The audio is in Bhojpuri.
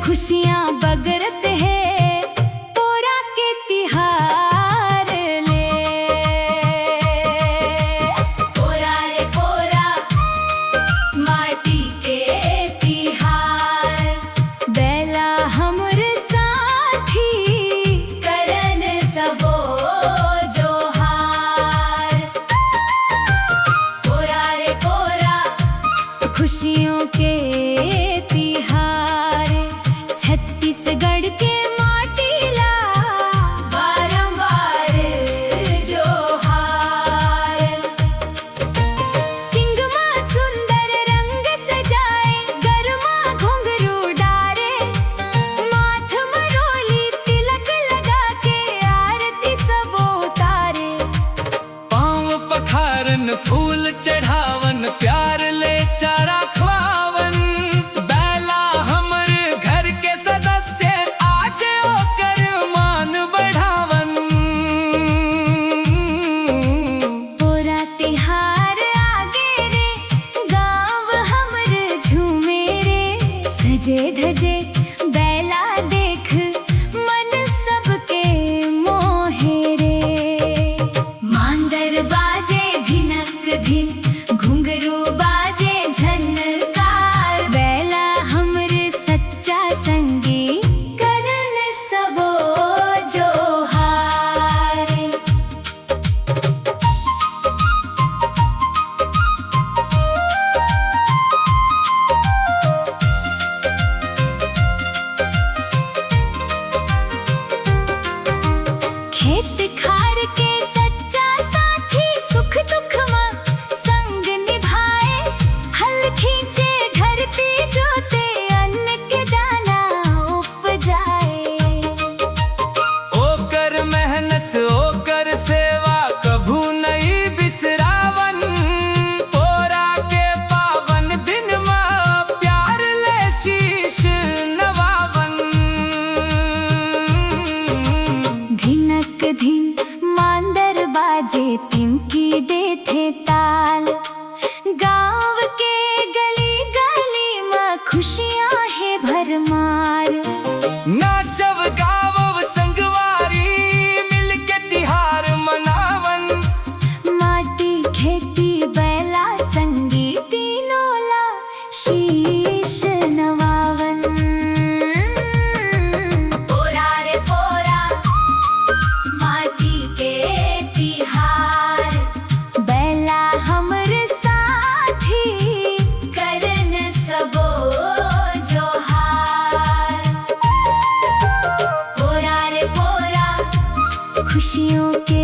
खुशियाँ बगरत है पोरा के तिहार ले। पोरा रे पोरा माटी के तिहार, बेला हमर साथी करन सबो जोहार। पोरा रे पोरा खुशियों के तिहार, छत्तीसगढ़ के माटीला बारंबार जोहार। सिंगमा सुंदर रंग सजाए, गरमा घुंघरू डारे, माथ मरोली तिलक लगा के आरती सबो तारे। पाँव पखारन फूल चढ़ावन, प्यार ले चारा खवावन। बेला हमर घर के सदस्य आज ओकर मान बढ़ावन। पोरा तिहार आगे रे, गाँव हमर झूमे रे, सजे धजे बेला देख मन सबके मोहे रे। मांदर बाजे धिनक धिन, घुंघरू बाजे झनकार, बेला हमर सच्चा संगी करन सबो जोहार। खेत खार के सच्चा साथी, सुख दुख मां संग निभाए, हल खींचे धरती जोते, अन्न के दाना उपजाए। ओकर मेहनत ओकर सेवा कभू नहीं बिसरावन। पोरा के पावन दिन में प्यार ले शीश नवावन। धिनक धिन मांदर बाजे, तिमकी देथे ताल, गाँव के गली गली में खुशियाँ है भरमार। नाचव गावव संगवारी, मिल के तिहार मनावन। माटी खेती बैला संगी, तीनों ला शीश नवावन। पोरा रे पोरा माटी के तिहार, बैला हमर साथी करन सबो जोहार। पोरा रे पोरा खुशियों के